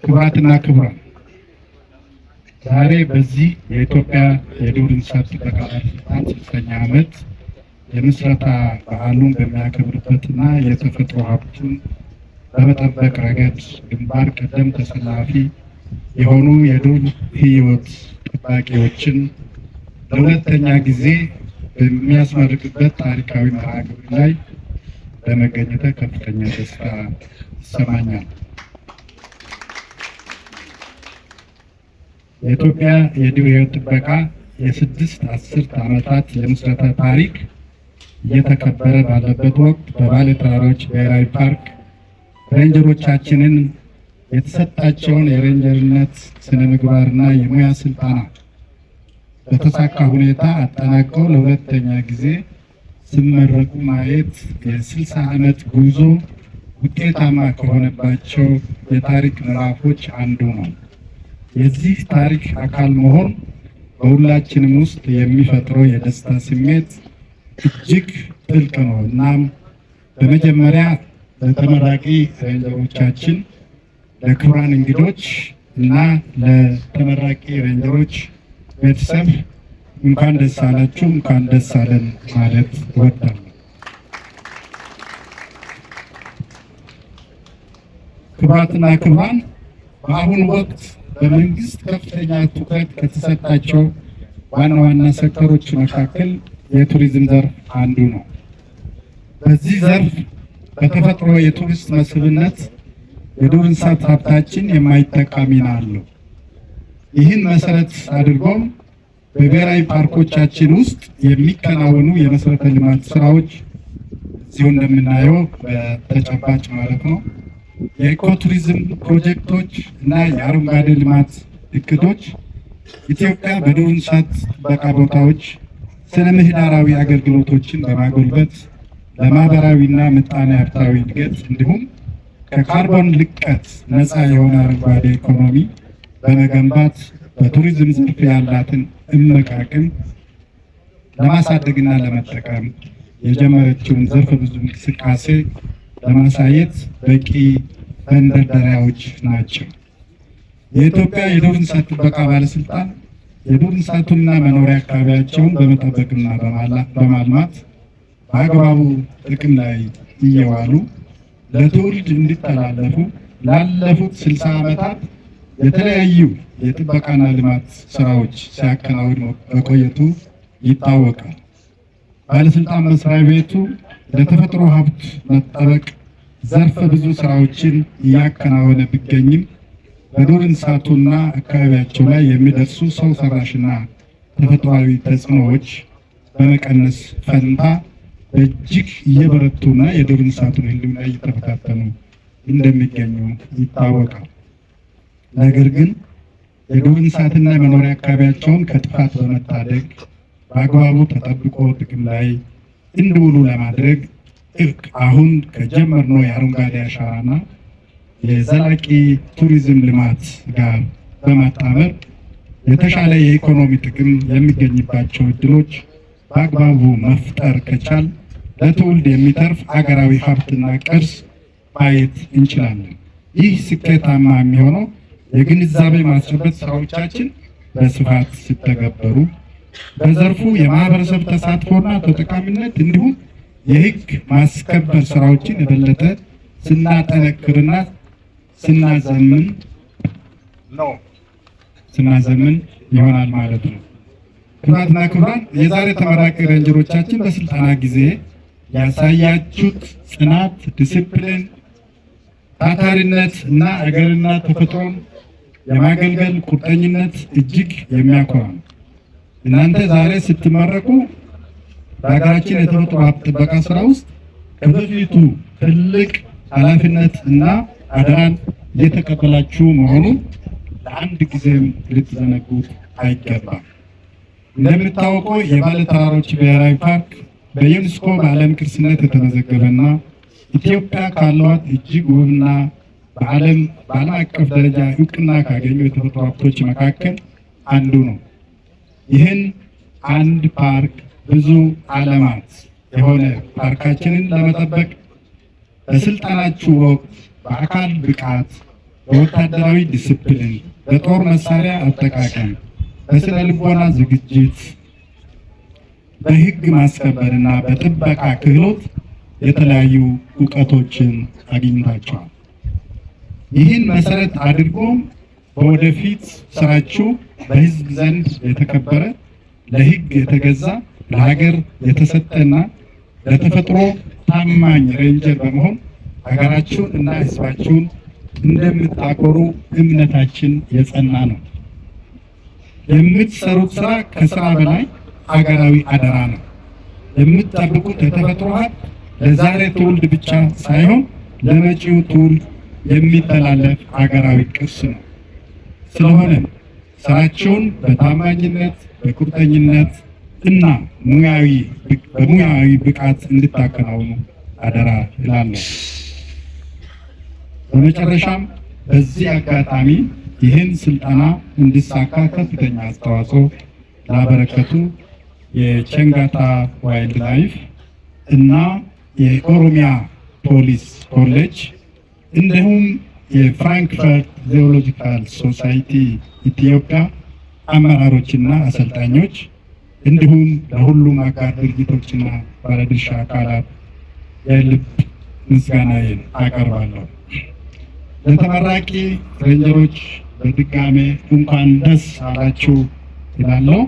ክቡራትና ክቡራን ዛሬ በዚህ የኢትዮጵያ የዱር እንስሳት ጥበቃ ባለስልጣን 60ኛ ዓመት የምስረታ በዓሉን በሚያከብርበትና የተፈጥሮ ሀብቱን በመጠበቅ ረገድ ግንባር ቀደም ተሰላፊ የሆኑ የዱር ሕይወት ጠባቂዎችን ለሁለተኛ ጊዜ በሚያስመርቅበት ታሪካዊ መርሃ ግብር ላይ በመገኘት ከፍተኛ ደስታ ይሰማኛል። የኢትዮጵያ የዱር ሕይወት ጥበቃ የስድስት አስርት ዓመታት የምስረታ ታሪክ እየተከበረ ባለበት ወቅት በባሌ ተራሮች ብሔራዊ ፓርክ ሬንጀሮቻችንን የተሰጣቸውን የሬንጀርነት ስነ ምግባርና የሙያ ስልጠና በተሳካ ሁኔታ አጠናቀው ለሁለተኛ ጊዜ ሲመረቁ ማየት የ60 ዓመት ጉዞ ውጤታማ ከሆነባቸው የታሪክ ምዕራፎች አንዱ ነው። የዚህ ታሪክ አካል መሆን በሁላችንም ውስጥ የሚፈጥረው የደስታ ስሜት እጅግ ጥልቅ ነው። እናም በመጀመሪያ ለተመራቂ ሬንጀሮቻችን፣ ለክቡራን እንግዶች እና ለተመራቂ ሬንጀሮች ቤተሰብ እንኳን ደስ አላችሁ፣ እንኳን ደስ አለን ማለት እወዳለሁ። ክቡራትና ክቡራን በአሁኑ ወቅት በመንግስት ከፍተኛ ትኩረት ከተሰጣቸው ዋና ዋና ሴክተሮች መካከል የቱሪዝም ዘርፍ አንዱ ነው። በዚህ ዘርፍ በተፈጥሮ የቱሪስት መስህብነት የዱር እንስሳት ሀብታችን የማይተካ ሚና አለው። ይህን መሰረት አድርጎም በብሔራዊ ፓርኮቻችን ውስጥ የሚከናወኑ የመሰረተ ልማት ስራዎች እዚሁ እንደምናየው በተጨባጭ ማለት ነው የኢኮቱሪዝም ፕሮጀክቶች እና የአረንጓዴ ልማት እቅዶች ኢትዮጵያ በዱር እንስሳት ጥበቃ ቦታዎች ስነ ምህዳራዊ አገልግሎቶችን በማጎልበት ለማህበራዊና ምጣኔ ሀብታዊ እድገት እንዲሁም ከካርቦን ልቀት ነፃ የሆነ አረንጓዴ ኢኮኖሚ በመገንባት በቱሪዝም ዘርፍ ያላትን እምቅ አቅም ለማሳደግና ለመጠቀም የጀመረችውን ዘርፈ ብዙ እንቅስቃሴ ለማሳየት በቂ መንደርደሪያዎች ናቸው። የኢትዮጵያ የዱር እንስሳት ጥበቃ ባለስልጣን የዱር እንስሳቱንና መኖሪያ አካባቢያቸውን በመጠበቅና በማልማት በአግባቡ ጥቅም ላይ እየዋሉ ለትውልድ እንዲተላለፉ ላለፉት 60 ዓመታት የተለያዩ የጥበቃና ልማት ስራዎች ሲያከናውን መቆየቱ ይታወቃል። ባለስልጣን መስሪያ ቤቱ ለተፈጥሮ ሀብት መጠበቅ ዘርፈ ብዙ ስራዎችን እያከናወነ ቢገኝም በዱር እንስሳቱና አካባቢያቸው ላይ የሚደርሱ ሰው ሰራሽና ተፈጥሯዊ ተጽዕኖዎች በመቀነስ ፈንታ እጅግ እየበረቱና የዱር እንስሳቱን ሕልውና እየተፈታተኑ እንደሚገኙ ይታወቃል። ነገር ግን የዱር እንስሳትና የመኖሪያ አካባቢያቸውን ከጥፋት በመታደግ በአግባቡ ተጠብቆ ጥቅም ላይ እንዲውሉ ለማድረግ አሁን ከጀመርነው የአረንጓዴ አሻራና የዘላቂ ቱሪዝም ልማት ጋር በማጣመር የተሻለ የኢኮኖሚ ጥቅም የሚገኝባቸው እድሎች በአግባቡ መፍጠር ከቻል ለትውልድ የሚተርፍ አገራዊ ሀብትና ቅርስ ማየት እንችላለን። ይህ ስኬታማ የሚሆነው የግንዛቤ ማስጨበጥ ስራዎቻችን በስፋት ሲተገበሩ በዘርፉ የማህበረሰብ ተሳትፎና ተጠቃሚነት እንዲሁም የህግ ማስከበር ስራዎችን የበለጠ ስናጠነክርና ስናዘምን ይሆናል ማለት ነው። ክቡራትና ክቡራን የዛሬ ተመራቂ ሬንጀሮቻችን በስልጠና ጊዜ ያሳያችሁት ጽናት፣ ዲሲፕሊን፣ ታታሪነት እና አገርና ተፈጥሮን የማገልገል ቁርጠኝነት እጅግ የሚያኮራ ነው። እናንተ ዛሬ ስትመረቁ በሀገራችን የተፈጥሮ ሀብት ጥበቃ ስራ ውስጥ ከበፊቱ ትልቅ ኃላፊነት እና አደራን እየተቀበላችሁ መሆኑን ለአንድ ጊዜም ልትዘነጉት አይገባም። እንደሚታወቀው የባሌ ተራሮች ብሔራዊ ፓርክ በዩኔስኮ በዓለም ቅርስነት የተመዘገበና ኢትዮጵያ ካሏት እጅግ ውብና በዓለም አቀፍ ደረጃ እውቅና ካገኙ የተፈጥሮ ሀብቶች መካከል አንዱ ነው። ይህን አንድ ፓርክ ብዙ ዓለማት የሆነ ፓርካችንን ለመጠበቅ በስልጠናችሁ ወቅት በአካል ብቃት፣ በወታደራዊ ዲስፕሊን፣ በጦር መሳሪያ አጠቃቀም፣ በስነ ልቦና ዝግጅት፣ በህግ ማስከበርና በጥበቃ ክህሎት የተለያዩ እውቀቶችን አግኝታችኋል። ይህን መሰረት አድርጎ በወደፊት ስራችሁ በህዝብ ዘንድ የተከበረ፣ ለህግ የተገዛ፣ ለሀገር የተሰጠና ለተፈጥሮ ታማኝ ሬንጀር በመሆን ሀገራችሁን እና ህዝባችሁን እንደምታኮሩ እምነታችን የጸና ነው። የምትሰሩት ስራ ከስራ በላይ ሀገራዊ አደራ ነው። የምትጠብቁት የተፈጥሮ ሀብት ለዛሬ ትውልድ ብቻ ሳይሆን ለመጪው ትውልድ የሚተላለፍ ሀገራዊ ቅርስ ነው። ስለሆነ ስራችሁን በታማኝነት፣ በቁርጠኝነት እና በሙያዊ ብቃት እንድታከናውኑ አደራ እላለሁ። በመጨረሻም በዚህ አጋጣሚ ይህን ስልጠና እንዲሳካ ከፍተኛ አስተዋጽኦ ላበረከቱ የቸንጋታ ዋይልድ ላይፍ እና የኦሮሚያ ፖሊስ ኮሌጅ እንዲሁም የፍራንክፈርት ዚኦሎጂካል ሶሳይቲ ኢትዮጵያ አመራሮችና አሰልጣኞች እንዲሁም ለሁሉም አጋር ድርጅቶችና ባለድርሻ አካላት የልብ ምስጋናዬን አቀርባለሁ። ለተመራቂ ሬንጀሮች በድጋሜ እንኳን ደስ አላችሁ እላለሁ።